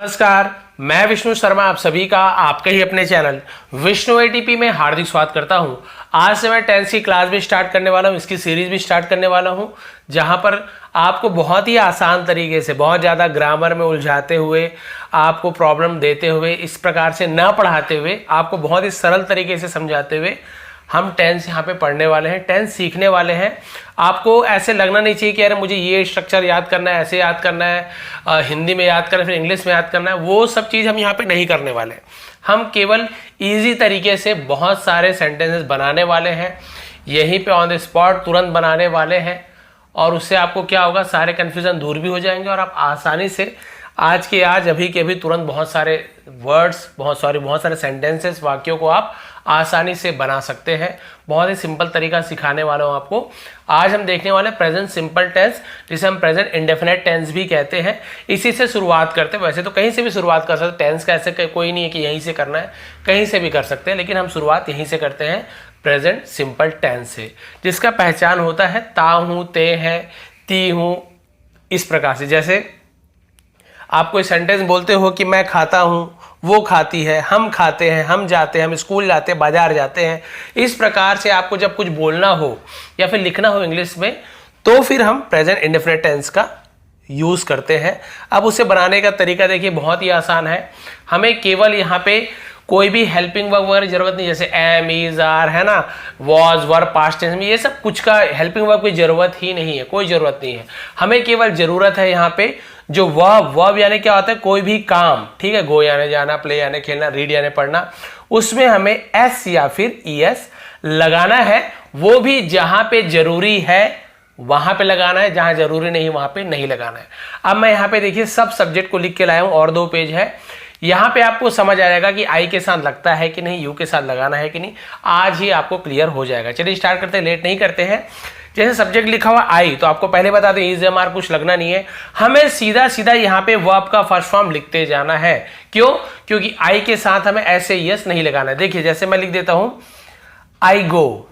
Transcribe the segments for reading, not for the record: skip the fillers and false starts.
नमस्कार, मैं विष्णु शर्मा आप सभी का आपके ही अपने चैनल विष्णु एटीपी में हार्दिक स्वागत करता हूं। आज से मैं 10th की क्लास भी स्टार्ट करने वाला हूं, इसकी सीरीज भी स्टार्ट करने वाला हूं, जहां पर आपको बहुत ही आसान तरीके से, बहुत ज़्यादा ग्रामर में उलझाते हुए, आपको प्रॉब्लम देते हुए, इस प्रकार से ना पढ़ाते हुए, आपको बहुत ही सरल तरीके से समझाते हुए हम 10th यहाँ पे पढ़ने वाले हैं, 10th सीखने वाले हैं। आपको ऐसे लगना नहीं चाहिए कि यार मुझे ये स्ट्रक्चर याद करना है, ऐसे याद करना है, हिंदी में याद करना है, फिर इंग्लिश में याद करना है, वो सब चीज़ हम यहाँ पे नहीं करने वाले। हम केवल इजी तरीके से बहुत सारे सेंटेंसेस बनाने वाले हैं, यहीं पे ऑन द स्पॉट तुरंत बनाने वाले हैं, और उससे आपको क्या होगा, सारे कन्फ्यूज़न दूर भी हो जाएंगे और आप आसानी से आज के आज, अभी के अभी तुरंत बहुत सारे वर्ड्स, बहुत सारे सेंटेंसेस, वाक्यों को आप आसानी से बना सकते हैं। बहुत ही सिंपल तरीका सिखाने वाला हूँ आपको। आज हम देखने वाले प्रेजेंट सिंपल टेंस, जिसे हम प्रेजेंट इंडेफिनिट टेंस भी कहते हैं। इसी से शुरुआत करते हैं। वैसे तो कहीं से भी शुरुआत कर सकते हैं, टेंस का ऐसे कोई नहीं है कि यहीं से करना है, कहीं से भी कर सकते हैं, लेकिन हम शुरुआत यहीं से करते हैं, प्रेजेंट सिंपल टेंस से, जिसका पहचान होता है ता हूँ, ते हैं, ती हूँ, इस प्रकार से। जैसे आप कोई सेंटेंस बोलते हो कि मैं खाता हूँ, वो खाती है, हम खाते हैं, हम जाते हैं, हम स्कूल जाते हैं, बाजार जाते हैं, इस प्रकार से आपको जब कुछ बोलना हो या फिर लिखना हो इंग्लिश में, तो फिर हम प्रेजेंट इंडेफिनिट टेंस का यूज़ करते हैं। अब उसे बनाने का तरीका देखिए, बहुत ही आसान है। हमें केवल यहाँ पे कोई भी हेल्पिंग वर्ब वगैरह जरूरत नहीं, जैसे एम, इज, आर, है ना, वॉज, वर, पास्ट टेंस में ये सब कुछ का हेल्पिंग वर्ब की जरूरत ही नहीं है, कोई जरूरत नहीं है। हमें केवल जरूरत है यहाँ पे जो वर्ब यानी क्या होता है, कोई भी काम, ठीक है, गो यानी जाना, प्ले यानी खेलना, रीड यानी पढ़ना, उसमें हमें एस या फिर ईएस लगाना है। वो भी जहां पे जरूरी है वहां पे लगाना है, जहां जरूरी नहीं वहां पे नहीं लगाना है। अब मैं यहाँ पे देखिए सब सब्जेक्ट को लिख के लाया हूं, और 2 पेज है। यहाँ पे आपको समझ आ जाएगा कि आई के साथ लगता है कि नहीं, यू के साथ लगाना है कि नहीं, आज ही आपको क्लियर हो जाएगा। चलिए स्टार्ट करते हैं, लेट नहीं करते हैं। जैसे सब्जेक्ट लिखा हुआ आई, तो आपको पहले बता दें इज, एम, आर कुछ लगना नहीं है, हमें सीधा सीधा यहाँ पे वर्ब का फर्स्ट फॉर्म लिखते जाना है। क्यों? क्योंकि आई के साथ हमें ऐसे यस नहीं लगाना है। देखिए जैसे मैं लिख देता हूं आई गो,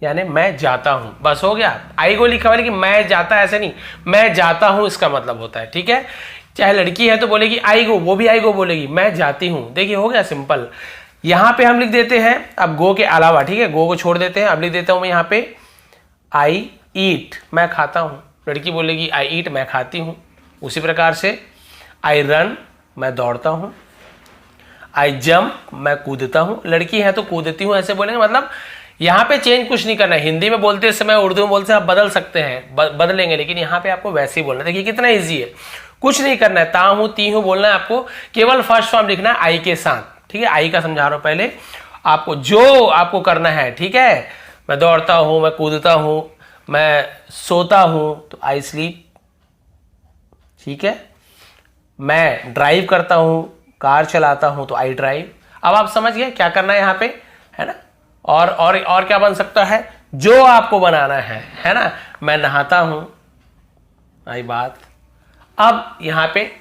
यानी मैं जाता हूं, बस हो गया। आई गो लिखा हुआ, लेकिन मैं जाता, ऐसे नहीं, मैं जाता हूं इसका मतलब होता है, ठीक है। चाहे लड़की है तो बोलेगी आई गो, वो भी आई गो बोलेगी, मैं जाती हूं। देखिए हो गया सिंपल। यहां पे हम लिख देते हैं अब गो के अलावा, ठीक है, गो को छोड़ देते हैं। अब लिख देता हूं मैं यहाँ पे आई ईट, मैं खाता हूं। लड़की बोलेगी आई ईट, मैं खाती हूं। उसी प्रकार से आई रन, मैं दौड़ता हूं। आई जंप, मैं कूदता हूं। लड़की है तो कूदती हूं ऐसे बोलेंगे, मतलब यहाँ पे चेंज कुछ नहीं करना है। हिंदी में बोलते समय, उर्दू में बोलते आप बदल सकते हैं, बदलेंगे, लेकिन यहाँ पे आपको वैसे ही बोलना है। देखिए कितना ईजी है, कुछ नहीं करना है, ता हूं, ती हूं बोलना है आपको, केवल फर्स्ट फॉर्म लिखना है आई के साथ, ठीक है। आई का समझा रहा हूं पहले आपको, जो आपको करना है, ठीक है। मैं दौड़ता हूं, मैं कूदता हूं, मैं सोता हूं, तो आई स्लीप, ठीक है। मैं ड्राइव करता हूं, कार चलाता हूं, तो आई ड्राइव। अब आप समझ गए क्या करना है यहाँ पे, है ना। और क्या बन सकता है, जो आपको बनाना है ना। मैं नहाता हूं, आई बात। अब यहाँ पे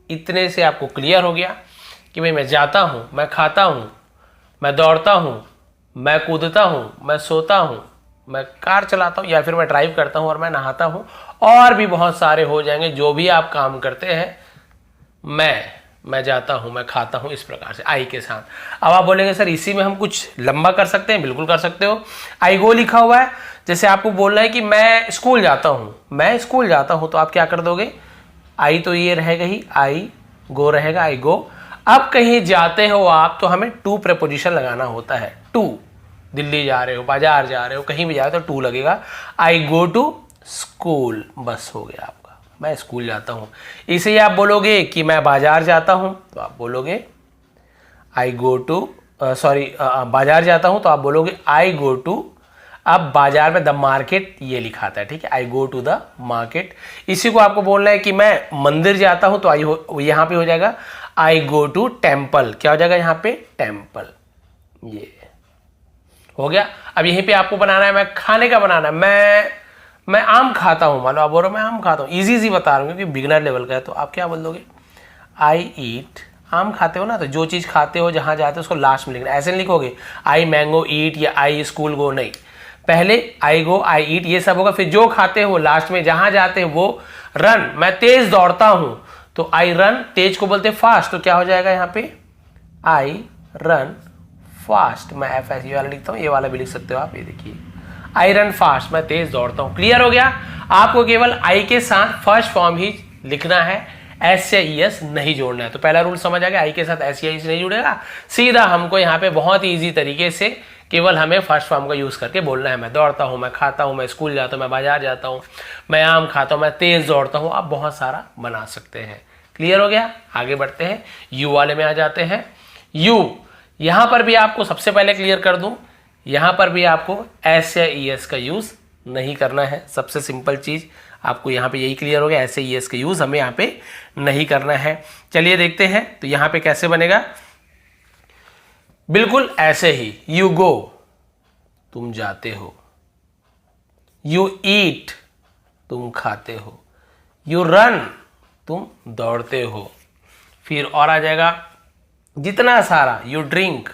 इतने से आपको क्लियर हो गया कि भाई मैं जाता हूं, मैं खाता हूं, मैं दौड़ता हूं, मैं कूदता हूं, मैं सोता हूं, मैं कार चलाता हूं, या फिर मैं ड्राइव करता हूं, और मैं नहाता हूं। और भी बहुत सारे हो जाएंगे जो भी आप काम करते हैं। मैं जाता हूं, मैं खाता हूं, इस प्रकार से आई के साथ। अब आप बोलेंगे सर इसी में हम कुछ लंबा कर सकते हैं, बिल्कुल कर सकते हो। आई गो लिखा हुआ है, जैसे आपको बोलना है कि मैं स्कूल जाता हूं, मैं स्कूल जाता हूं, तो आप क्या कर दोगे, आई तो ये रहेगा ही, आई गो रहेगा, आई गो। अब कहीं जाते हो आप तो हमें टू प्रेपोजिशन लगाना होता है। टू, दिल्ली जा रहे हो, बाजार जा रहे हो, कहीं भी जा रहे हो तो टू लगेगा। आई गो टू स्कूल, बस हो गया आपका, मैं स्कूल जाता हूं। इसे आप बोलोगे कि मैं बाजार जाता हूं, तो आप बोलोगे आई गो टू, बाजार जाता हूं, तो आप बोलोगे आई गो टू। अब बाजार में द मार्केट ये लिखा था, ठीक है, आई गो टू द मार्केट। इसी को आपको बोलना है कि मैं मंदिर जाता हूं, तो यहां पे हो जाएगा आई गो टू टेम्पल। क्या हो जाएगा यहाँ पे, टेम्पल, ये हो गया। अब यहीं पे आपको बनाना है, मैं खाने का बनाना है, मैं आम खाता हूं, मान लो आप बोल रहे हो मैं आम खाता हूं, इजी बता रहा हूं क्योंकि बिगनर लेवल का है। तो आप क्या बोल दोगे, आई ईट, आम खाते हो ना, तो जो चीज खाते हो, जहां जाते हो, उसको लास्ट में लिखना। ऐसे नहीं लिखोगे आई मैंगो ईट या आई स्कूल गो, नहीं, पहले आई गो, आई ईट, ये सब होगा, फिर जो खाते हो लास्ट में, जहां जाते हो वो। रन, मैं तेज दौड़ता हूं, तो आई रन, तेज को बोलते फास्ट, तो क्या हो जाएगा यहाँ पे आई रन फास्ट। मैं एफ ऐसे वाला लिखता हूँ, ये वाला भी लिख सकते हो आप, ये देखिए आई रन फास्ट, मैं तेज दौड़ता हूँ। क्लियर हो गया? आपको केवल आई के साथ फर्स्ट फॉर्म ही लिखना है, एस या ईएस नहीं जोड़ना है। तो पहला रूल समझ आ गया, आई के साथ एस या ईएस नहीं जुड़ेगा, सीधा हमको यहाँ पे बहुत ही ईजी तरीके से केवल हमें फर्स्ट फॉर्म का यूज करके बोलना है। मैं दौड़ता हूँ, मैं खाता हूँ, मैं स्कूल जाता हूँ, मैं बाजार जाता हूँ, मैं आम खाता हूँ, मैं तेज दौड़ता हूँ। आप बहुत सारा बना सकते हैं। क्लियर हो गया? आगे बढ़ते हैं, यू वाले में आ जाते हैं। यू, यहां पर भी आपको सबसे पहले क्लियर कर दूं, यहां पर भी आपको एस या ईएस का यूज नहीं करना है। सबसे सिंपल चीज आपको यहां पे यही क्लियर हो गया, एस या ईएस का यूज हमें यहां पे नहीं करना है। चलिए देखते हैं तो यहां पे कैसे बनेगा। बिल्कुल ऐसे ही, यू गो, तुम जाते हो, यू ईट, तुम खाते हो, यू रन, तुम दौड़ते हो। फिर और आ जाएगा जितना सारा, यू ड्रिंक,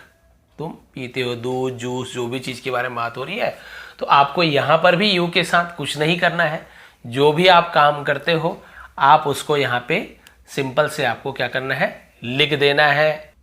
तुम पीते हो, दूध, जूस, जो भी चीज के बारे में बात हो रही है। तो आपको यहां पर भी यू के साथ कुछ नहीं करना है। जो भी आप काम करते हो आप उसको यहाँ पे सिंपल से आपको क्या करना है, लिख देना है।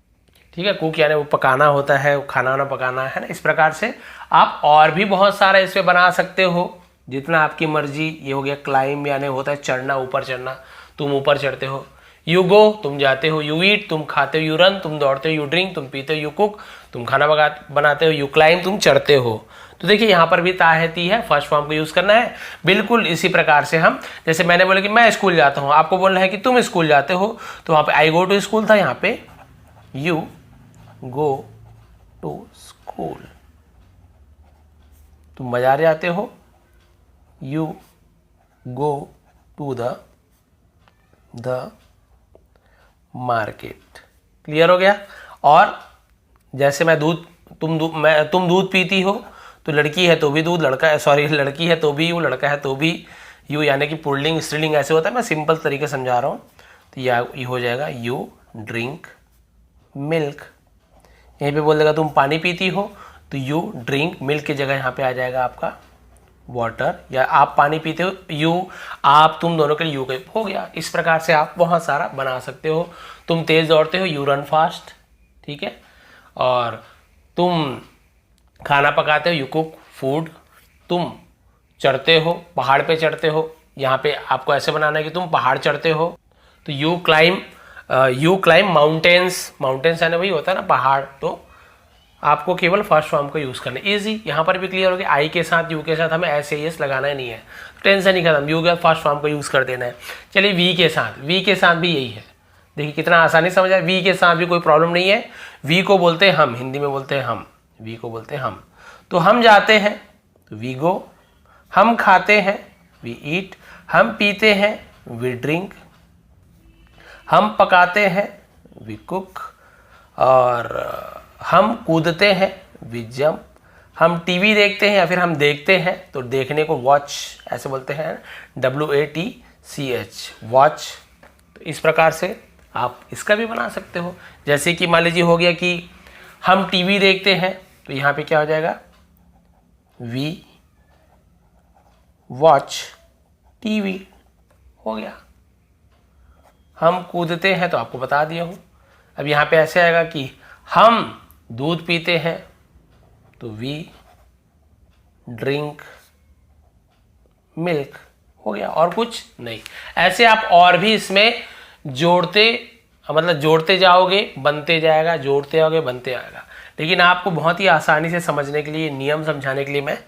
ठीक है, कुक यानी वो पकाना होता है, खाना वाना पकाना है ना। इस प्रकार से आप और भी बहुत सारा इस पे बना सकते हो, जितना आपकी मर्जी। ये हो गया क्लाइंब, यानी होता है चढ़ना, ऊपर चढ़ना, तुम ऊपर चढ़ते हो। यू गो, तुम जाते हो, यू ईट, तुम खाते हो, यू रन, तुम दौड़ते हो, यू ड्रिंक, तुम पीते हो, यू कुक, तुम खाना बनाते हो, यू क्लाइंब, तुम चढ़ते हो। तो देखिए यहाँ पर भी ताहती है, फर्स्ट फॉर्म को यूज करना है। बिल्कुल इसी प्रकार से हम, जैसे मैंने बोला कि मैं स्कूल जाता हूँ, आपको बोलना है कि तुम स्कूल जाते हो, तो वहाँ पे आई गो टू स्कूल था, यहाँ पे यू गो टू स्कूल। तुम बाजार जाते हो, you go to the market. Clear हो गया? और जैसे मैं दूध, तुम दूध पीती हो, तो लड़की है तो भी दूध, लड़का है, सॉरी लड़की है तो भी यू, लड़का है तो भी यू, यानी कि पुल्लिंग स्त्रीलिंग ऐसे होता है। मैं सिंपल तरीके समझा रहा हूँ। तो ये हो जाएगा यू ड्रिंक मिल्क। यहीं पे बोल देगा तुम पानी पीती हो, तो यू ड्रिंक मिल्क की जगह यहाँ पे आ जाएगा आपका वाटर, या आप पानी पीते हो, यू, आप, तुम दोनों के लिए यू हो गया। इस प्रकार से आप बहुत सारा बना सकते हो। तुम तेज दौड़ते हो, यू रन फास्ट। ठीक है, और तुम खाना पकाते हो, यू कुक फूड। तुम चढ़ते हो, पहाड़ पे चढ़ते हो, यहाँ पे आपको ऐसे बनाना है कि तुम पहाड़ चढ़ते हो, तो यू क्लाइम माउंटेन्स। माउंटेन्स यानी वही होता है ना पहाड़। तो आपको केवल फर्स्ट फॉर्म को यूज करना है। इजी, यहाँ पर भी क्लियर हो गया। आई के साथ, यू के साथ हमें एस एस लगाना ही नहीं है, टेंशन नहीं खत्म, यू के फर्स्ट फॉर्म को यूज कर देना है। चलिए वी के साथ, वी के साथ भी यही है। देखिए कितना आसानी समझ आया। वी के साथ भी कोई प्रॉब्लम नहीं है। वी को बोलते हैं हम, हिंदी में बोलते हैं हम, वी को बोलते हैं हम। तो हम जाते हैं तो वी गो, हम खाते हैं वी ईट, हम पीते हैं वी ड्रिंक, हम पकाते हैं वी कुक, और हम कूदते हैं वी जंप, हम टीवी देखते हैं या फिर हम देखते हैं, तो देखने को वॉच ऐसे बोलते हैं, WATCH, वॉच। तो इस प्रकार से आप इसका भी बना सकते हो। जैसे कि मान लीजिए हो गया कि हम टीवी देखते हैं, तो यहाँ पे क्या हो जाएगा, वी वॉच टीवी हो गया। हम कूदते हैं तो आपको बता दिया हूँ। अब यहाँ पे ऐसे आएगा कि हम दूध पीते हैं, तो वी ड्रिंक मिल्क हो गया, और कुछ नहीं। ऐसे आप और भी इसमें जोड़ते जाओगे, बनते जाएगा, जोड़ते जाओगे, बनते जाएगा। लेकिन आपको बहुत ही आसानी से समझने के लिए, नियम समझाने के लिए मैं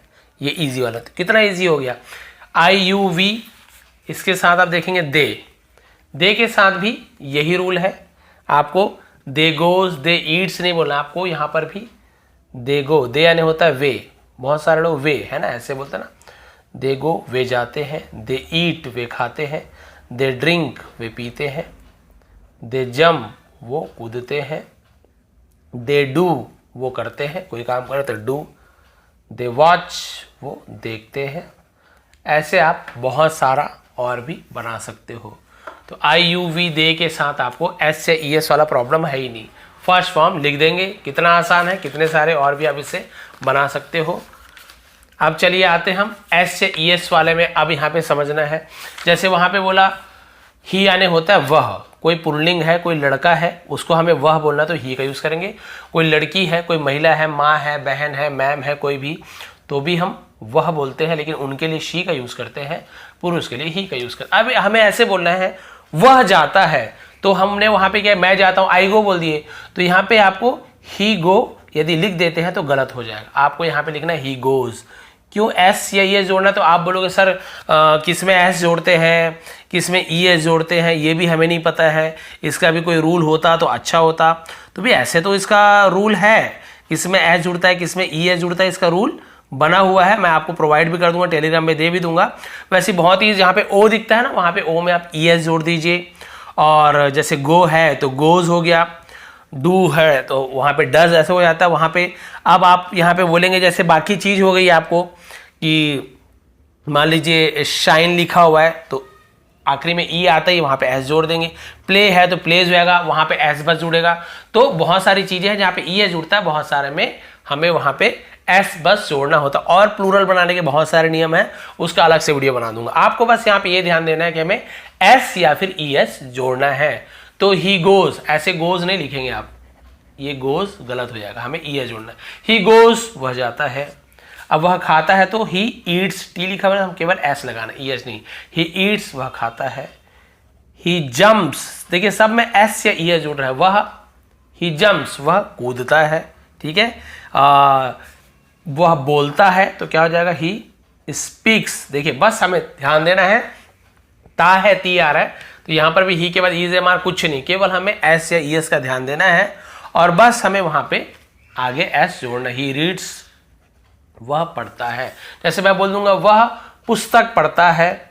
ये इजी वाला, तो कितना इजी हो गया। IUV, इसके साथ आप देखेंगे दे के साथ भी यही रूल है। आपको दे गोज, दे ईट्स नहीं बोलना, आपको यहाँ पर भी दे गो, दे यानी होता है वे, बहुत सारे लोग वे है ना ऐसे बोलते हैं ना, दे गो वे जाते हैं, दे ईट वे खाते हैं, दे ड्रिंक वे पीते हैं, दे जंप वो कूदते हैं, दे डू वो करते हैं, कोई काम करे तो डू, दे वॉच वो देखते हैं। ऐसे आप बहुत सारा और भी बना सकते हो। तो IUV दे के साथ आपको एस से ES वाला प्रॉब्लम है ही नहीं, फर्स्ट फॉर्म लिख देंगे। कितना आसान है, कितने सारे और भी आप इससे बना सकते हो। अब चलिए आते हम एस से ES वाले में। अब यहाँ पे समझना है, जैसे वहाँ पे बोला ही यानी होता है वह, कोई पुल्लिंग है, कोई लड़का है, उसको हमें वह बोलना तो ही का यूज़ करेंगे। कोई लड़की है, कोई महिला है, माँ है, बहन है, मैम है, कोई भी, तो भी हम वह बोलते हैं, लेकिन उनके लिए शी का यूज़ करते हैं, पुरुष के लिए ही का यूज़ करते हैं। अब हमें ऐसे बोलना है वह जाता है, तो हमने वहाँ पे क्या, मैं जाता हूँ, आई गो बोल दिए, तो यहाँ पे आपको ही गो यदि लिख देते हैं तो गलत हो जाएगा। आपको यहाँ पे लिखना है ही गोज। क्यों एस या ई एस जोड़ना, तो आप बोलोगे सर किस में एस जोड़ते हैं, किस में ई एस जोड़ते हैं, ये भी हमें नहीं पता है, इसका भी कोई रूल होता तो अच्छा होता। तो भी ऐसे तो इसका रूल है, किस में एस जुड़ता है, किस में ई एस जुड़ता है, इसका रूल बना हुआ है। मैं आपको प्रोवाइड भी कर दूंगा, टेलीग्राम में दे भी दूंगा। वैसे बहुत ही, जहाँ पे ओ दिखता है ना, वहाँ पे ओ में आप ई एस जोड़ दीजिए। और जैसे गो है तो गोज हो गया, डू है तो वहाँ पे डज ऐसे हो जाता है वहाँ पे। अब आप यहाँ पे बोलेंगे जैसे बाकी चीज़ हो गई आपको, कि मान लीजिए शाइन लिखा हुआ है तो आखिरी में ई आता ही, वहाँ पे एस जोड़ देंगे। प्ले है तो प्लेज होगा, वहाँ पे एस बस जुड़ेगा। तो बहुत सारी चीज़ें हैं जहाँ पे ई एस जुड़ता है, बहुत सारे में हमें वहाँ पे एस बस जोड़ना होता है। और प्लूरल बनाने के बहुत सारे नियम हैं, उसका अलग से वीडियो बना दूंगा। आपको बस यहाँ पे ये ध्यान देना है कि हमें एस या फिर ई एस जोड़ना है। तो ही गोज, ऐसे गोज नहीं लिखेंगे आप, ये गोज गलत हो जाएगा, हमें ई एस जोड़ना है। ही गोज वह जाता है। अब वह खाता है तो ही ईट्स, टी लिखा हुआ है, हम केवल एस लगाना, ई एस नहीं। ही ईट्स वह खाता है। ही जम्प्स, देखिए सब में एस या ई एस जुड़ रहा है। वह, ही जम्प्स वह कूदता है, ठीक है। वह बोलता है तो क्या हो जाएगा, ही स्पीक्स। देखिए बस हमें ध्यान देना है, ता है ती आ रहा है, तो यहां पर भी ही के बाद ई एम आर कुछ नहीं, केवल हमें एस या ई एस का ध्यान देना है और बस हमें वहां पे आगे एस जोड़ना। ही रीड्स वह पढ़ता है। जैसे मैं बोल दूंगा वह पुस्तक पढ़ता है,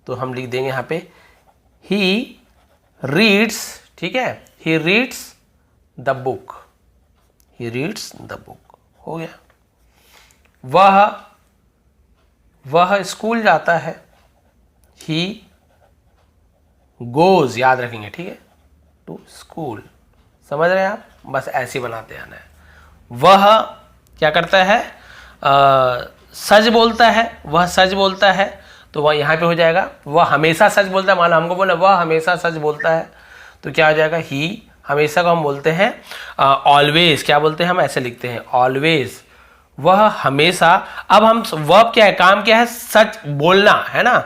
तो हम लिख देंगे यहाँ पे ही रीड्स, ठीक है। He reads the book, he reads the book हो गया। वह स्कूल जाता है। ही गोज, याद रखेंगे, ठीक है, टू स्कूल। समझ रहे हैं आप, बस ऐसे बनाते आना है। वह क्या करता है, सच बोलता है, वह सच बोलता है, तो वह यहाँ पे हो जाएगा वह हमेशा सच बोलता है। मान लो हमको बोला वह हमेशा सच बोलता है, तो क्या हो जाएगा, ही हमेशा को हम बोलते हैं ऑलवेज, क्या बोलते हैं हम, ऐसे लिखते हैं ऑलवेज, वह हमेशा। अब हम वर्ब क्या है, काम क्या है, सच बोलना है ना,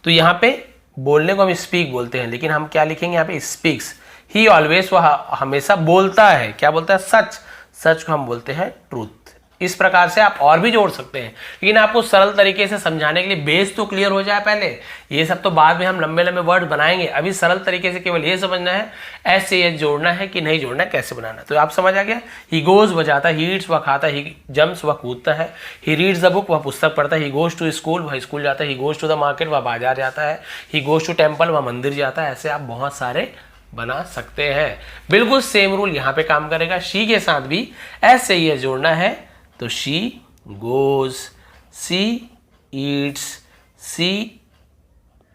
तो यहाँ पे बोलने को हम स्पीक बोलते हैं, लेकिन हम क्या लिखेंगे यहाँ पे, स्पीक्स। ही ऑलवेज, वह हमेशा बोलता है, क्या बोलता है, सच। सच को हम बोलते हैं ट्रूथ। इस प्रकार से आप और भी जोड़ सकते हैं, लेकिन आपको सरल तरीके से समझाने के लिए बेस तो क्लियर हो जाए पहले, ये सब तो बाद में हम लंबे लंबे वर्ड बनाएंगे। अभी सरल तरीके से केवल ये समझना है एस से एस जोड़ना है कि नहीं जोड़ना है, कैसे बनाना है, तो आप समझ आ गया। ही गोज वह जाता है, ही ईट्स वह खाता है, ही जम्प्स वह कूदता है, ही रीड्स द बुक वह पुस्तक पढ़ता है, ही गोज टू स्कूल वह स्कूल जाता है, he goes to the market वह बाजार जाता है, ही गोज टू टेम्पल वह मंदिर जाता है। ऐसे आप बहुत सारे बना सकते हैं। बिल्कुल सेम रूल यहाँ पे काम करेगा। शी के साथ भी एस से एस जोड़ना है, तो she goes, she eats, she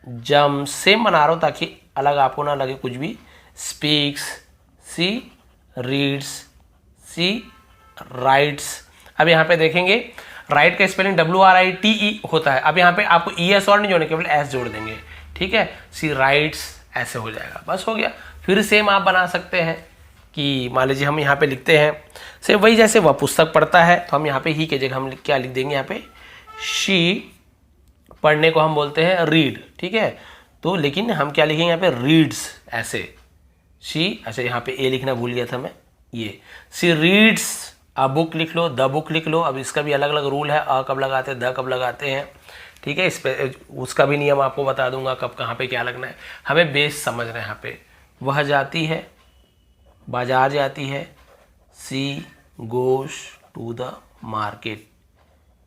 jumps, same बना रहा हूं ताकि अलग आपको ना लगे कुछ भी। स्पीक्स, सी रीड्स, सी राइट्स। अब यहाँ पे देखेंगे राइट का स्पेलिंग WRITE होता है। अब यहाँ पे आपको ES और नहीं जोड़ने, केवल S जोड़ देंगे, ठीक है। सी राइट्स ऐसे हो जाएगा, बस हो गया। फिर सेम आप बना सकते हैं कि मान लीजिए हम यहाँ पे लिखते हैं सेम वही, जैसे वह पुस्तक पढ़ता है, तो हम यहाँ पे ही के जगह हम क्या लिख देंगे, यहाँ पे शी, पढ़ने को हम बोलते हैं रीड, ठीक है। तो लेकिन हम क्या लिखेंगे यहाँ पे, रीड्स, ऐसे शी, अच्छा यहाँ पे ए लिखना भूल गया था मैं, ये सी रीड्स अ बुक लिख लो, द बुक लिख लो। अब इसका भी अलग अलग रूल है, अ कब लगाते हैं, द कब लगाते हैं, ठीक है। इस पे उसका भी नियम आपको बता दूंगा कब कहाँ पे क्या लगना है, हमें बेस समझना है यहाँ पे। वह जाती है, बाजार जाती है, सी गोश टू द मार्केट।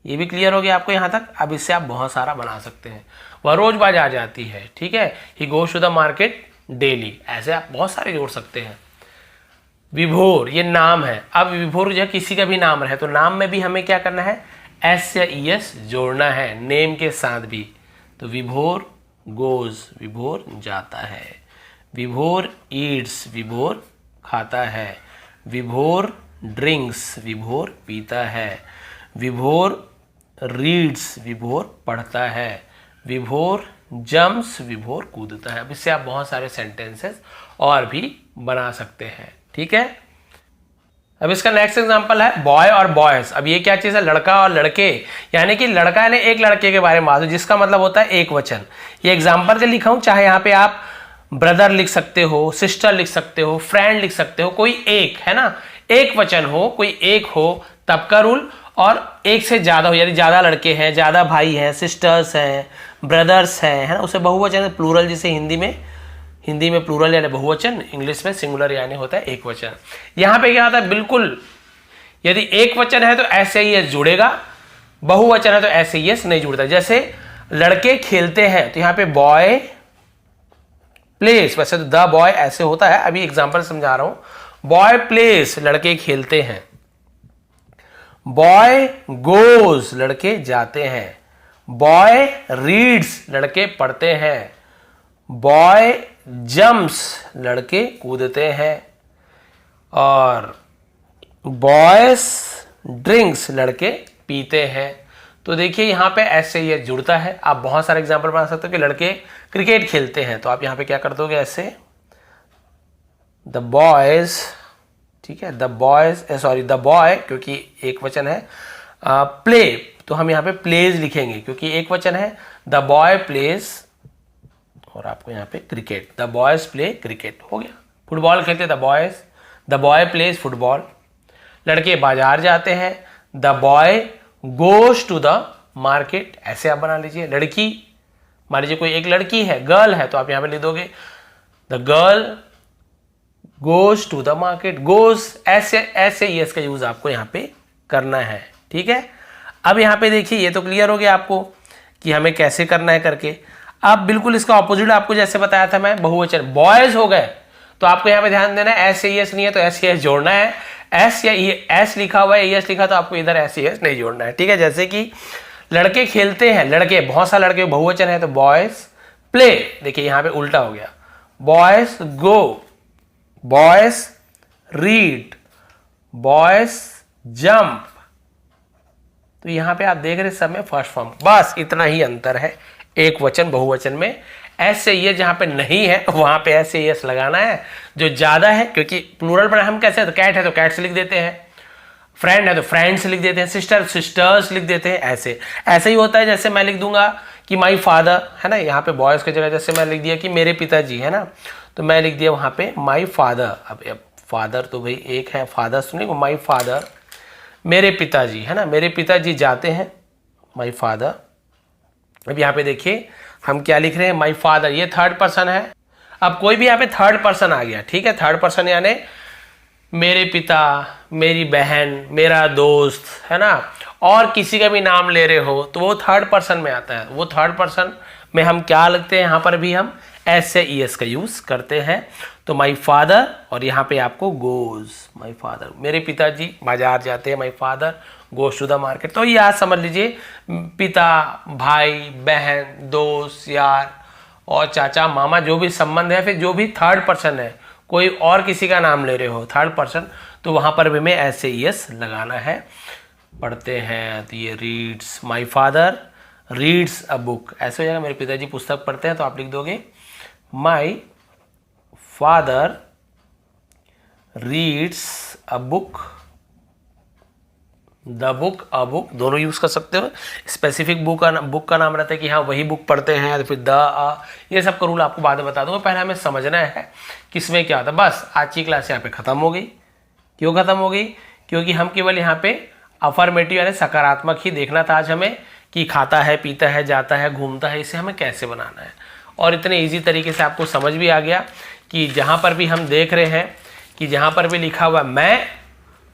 ये भी क्लियर हो गया आपको यहाँ तक। अब इससे आप बहुत सारा बना सकते हैं। वह रोज बाजार जाती है, ठीक है, ही गोश टू द मार्केट डेली। ऐसे आप बहुत सारे जोड़ सकते हैं। विभोर, ये नाम है। अब विभोर जो किसी का भी नाम रहे, तो नाम में भी हमें क्या करना है, एस या ES जोड़ना है, नेम के साथ भी। तो विभोर गोज, विभोर जाता है। विभोर ईट्स, विभोर खाता है। विभोर ड्रिंक्स, विभोर पीता है। विभोर रीड्स, विभोर पढ़ता है। विभोर जम्प्स विभोर कूदता है। अब इससे आप बहुत सारे सेंटेंसेस और भी बना सकते हैं, ठीक है। अब इसका नेक्स्ट एग्जांपल है बॉय और बॉयज। अब ये क्या चीज है, लड़का और लड़के, यानी कि लड़का ने एक लड़के के बारे में बात, जिसका मतलब होता है एक वचन। ये एग्जांपल के लिखा हूं, चाहे यहाँ पे आप ब्रदर लिख सकते हो, सिस्टर लिख सकते हो, फ्रेंड लिख सकते हो, कोई एक है ना, एक वचन हो, कोई एक हो तब का रूल, और एक से ज्यादा हो, यानी ज्यादा लड़के हैं, ज्यादा भाई हैं, सिस्टर्स हैं, ब्रदर्स हैं, है ना, उसे बहुवचन प्लूरल, जिसे हिंदी में प्लूरल यानी बहुवचन, इंग्लिश में सिंगुलर यानी होता है एक वचन। यहां पे क्या होता है, बिल्कुल यदि एक वचन है तो ऐसे ही एस जुड़ेगा, बहुवचन है तो ऐसे ही एस नहीं जुड़ता। जैसे लड़के खेलते हैं तो यहां पे बॉय प्लेस, वैसे तो द बॉय ऐसे होता है, अभी एग्जांपल समझा रहा हूं। बॉय प्लेस, लड़के खेलते हैं। बॉय गोज, लड़के जाते हैं। बॉय रीड्स, लड़के पढ़ते हैं। बॉय जम्प्स, लड़के कूदते हैं। और बॉयज ड्रिंक्स, लड़के पीते हैं। तो देखिए यहां पे ऐसे ये जुड़ता है। आप बहुत सारे एग्जांपल बना सकते हो कि लड़के क्रिकेट खेलते हैं, तो आप यहां पे क्या कर दोगे, ऐसे द बॉयज, ठीक है, the boys, sorry the boy क्योंकि एक वचन है, प्ले, तो हम यहाँ पे प्लेज लिखेंगे क्योंकि एक वचन है। द बॉय प्लेज, और आपको यहाँ पे cricket, the boys play cricket हो गया। फुटबॉल खेलते द बॉय प्लेज फुटबॉल। लड़के बाजार जाते हैं, the boy goes to the market, ऐसे आप बना लीजिए। लड़की, मान लीजिए कोई एक लड़की है, गर्ल है, तो आप यहाँ पे लिख दोगे the girl goes to the market. Goes ऐसे ही इसका यूज आपको यहाँ पे करना है, ठीक है। अब यहाँ पे देखिए ये तो क्लियर हो गया आपको कि हमें कैसे करना है करके। अब बिल्कुल इसका ऑपोजिट आपको जैसे बताया था मैं, बहुवचन बॉयज हो गए तो आपको यहाँ पे ध्यान देना है, एस एस नहीं है तो एस एस जोड़ना है। एस या एस लिखा हुआ है, एस लिखा तो आपको इधर एस एस नहीं जोड़ना है, ठीक है। जैसे कि लड़के खेलते हैं, लड़के बहुत सारे लड़के, बहुवचन है तो बॉयज प्ले, देखिए यहाँ पे उल्टा हो गया, बॉयज गो, बॉयज रीड, बॉयज जंप। तो यहां पे आप देख रहे सब में फर्स्ट फॉर्म, बस इतना ही अंतर है एक वचन बहुवचन में। ऐसे ये जहां पे नहीं है वहां पे ऐसे यस लगाना है, जो ज्यादा है क्योंकि प्लूरल पर हम कैसे, तो कैट है तो कैट्स लिख देते हैं, फ्रेंड है तो फ्रेंड्स लिख देते हैं, सिस्टर सिस्टर्स लिख देते हैं। ऐसे ही होता है। जैसे मैं लिख दूंगा कि माई फादर, है ना, यहाँ पे बॉयज की जगह जैसे मैं लिख दिया कि मेरे पिताजी, है ना, तो मैं लिख दिया वहां पे माई फादर। अब फादर तो भाई एक है, फादर सुनिए, माई फादर मेरे पिताजी, है ना, मेरे पिताजी जाते हैं, माई फादर। अब यहाँ पे देखिए हम क्या लिख रहे हैं, माई फादर, ये थर्ड पर्सन है। अब कोई भी यहाँ पे थर्ड पर्सन आ गया, ठीक है, थर्ड पर्सन यानी मेरे पिता, मेरी बहन, मेरा दोस्त, है ना, और किसी का भी नाम ले रहे हो तो वो थर्ड पर्सन में आता है। वो थर्ड पर्सन में हम क्या लगते हैं, यहाँ पर भी हम एस से ई एस का यूज करते हैं। तो माई फादर, और यहाँ पे आपको गोज, माई फादर, मेरे पिताजी बाजार जाते हैं, my father goes to the market. तो ये आज समझ लीजिए, पिता, भाई, बहन, दोस्त, यार और चाचा, मामा, जो भी संबंध है, फिर जो भी थर्ड पर्सन है, कोई और किसी का नाम ले रहे हो थर्ड पर्सन, तो वहां पर भी हमें ऐसे यस लगाना है। पढ़ते हैं तो ये reads, my father reads a book, ऐसे हो जाएगा, मेरे पिताजी पुस्तक पढ़ते हैं, तो आप लिख दोगे my father reads a book, the book, a book, दोनों यूज कर सकते हो। स्पेसिफिक बुक का नाम रहता है कि हाँ वही बुक पढ़ते हैं, तो फिर द अ, ये सब का रूल आपको बाद में बता दूंगा। पहले हमें समझना है किसमें क्या होता है। बस आज की क्लास यहाँ पे खत्म हो गई। क्यों खत्म हो गई? क्योंकि हम केवल यहाँ पे अफर्मेटिव यानी सकारात्मक ही देखना था आज हमें, कि खाता है, पीता है, जाता है, घूमता है, इसे हमें कैसे बनाना है। और इतने ईजी तरीके से आपको समझ भी आ गया कि जहाँ पर भी हम देख रहे हैं कि जहाँ पर भी लिखा हुआ मैं,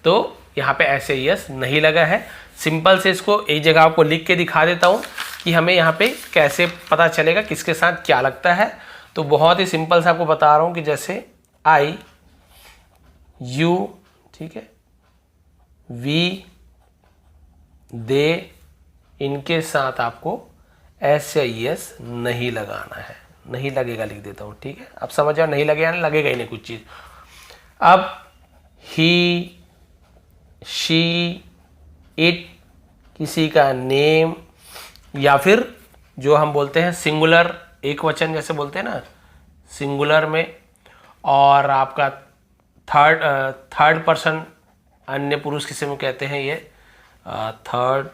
तो यहाँ पे ऐसे यस नहीं लगा है। सिंपल से इसको एक जगह आपको लिख के दिखा देता हूँ कि हमें यहाँ पे कैसे पता चलेगा किसके साथ क्या लगता है। तो बहुत ही सिंपल से आपको बता रहा हूँ कि जैसे आई, यू, ठीक है, वी, दे, इनके साथ आपको ऐसे यस नहीं लगाना है। नहीं लगेगा लिख देता हूँ, ठीक है। अब समझ जाओ, नहीं लगेगा, लगेगा ही नहीं कुछ चीज़। अब ही, शी, इट, किसी का नेम, या फिर जो हम बोलते हैं सिंगुलर एक वचन जैसे बोलते हैं ना सिंगुलर में, और आपका थर्ड पर्सन अन्य पुरुष किसे में कहते हैं, ये थर्ड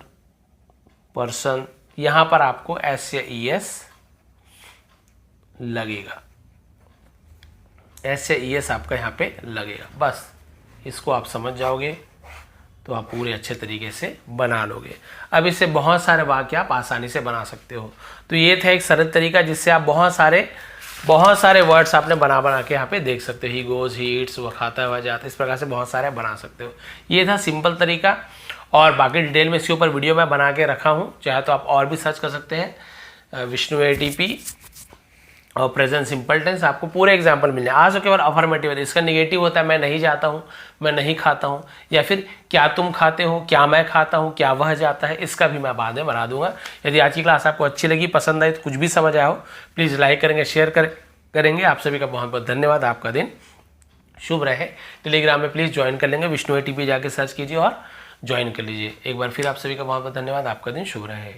पर्सन, यहाँ पर आपको एस या ई एस लगेगा, एस या ई एस आपका यहाँ पे लगेगा। बस इसको आप समझ जाओगे तो आप पूरे अच्छे तरीके से बना लोगे। अब इससे बहुत सारे वाक्य आप आसानी से बना सकते हो। तो ये था एक सरल तरीका जिससे आप बहुत सारे वर्ड्स आपने बना के यहाँ पे देख सकते हो। ही गोज, ही ईट्स, वह खाता है, वह जाता है, इस प्रकार से बहुत सारे बना सकते हो। ये था सिंपल तरीका, और बाकी डिटेल में इसके ऊपर वीडियो मैं बना के रखा हूँ, चाहे तो आप और भी सर्च कर सकते हैं। विष्णु एटीपी और प्रेजेंट सिंपल टेंस आपको पूरे एग्जाम्पल मिलने। आज तो केवल अफर्मेटिव है, इसका नेगेटिव होता है मैं नहीं जाता हूँ, मैं नहीं खाता हूँ, या फिर क्या तुम खाते हो, क्या मैं खाता हूँ, क्या वह जाता है, इसका भी मैं बाद में बना दूंगा। यदि आज की क्लास आपको अच्छी लगी, पसंद आई, तो कुछ भी समझ आया हो प्लीज़ लाइक करेंगे, शेयर करेंगे। आप सभी का बहुत बहुत धन्यवाद। आपका दिन शुभ रहे। टेलीग्राम में प्लीज़ ज्वाइन कर लेंगे, विष्णु एटीपी जाके सर्च कीजिए और ज्वाइन कर लीजिए। एक बार फिर आप सभी का बहुत बहुत धन्यवाद। आपका दिन शुभ रहे।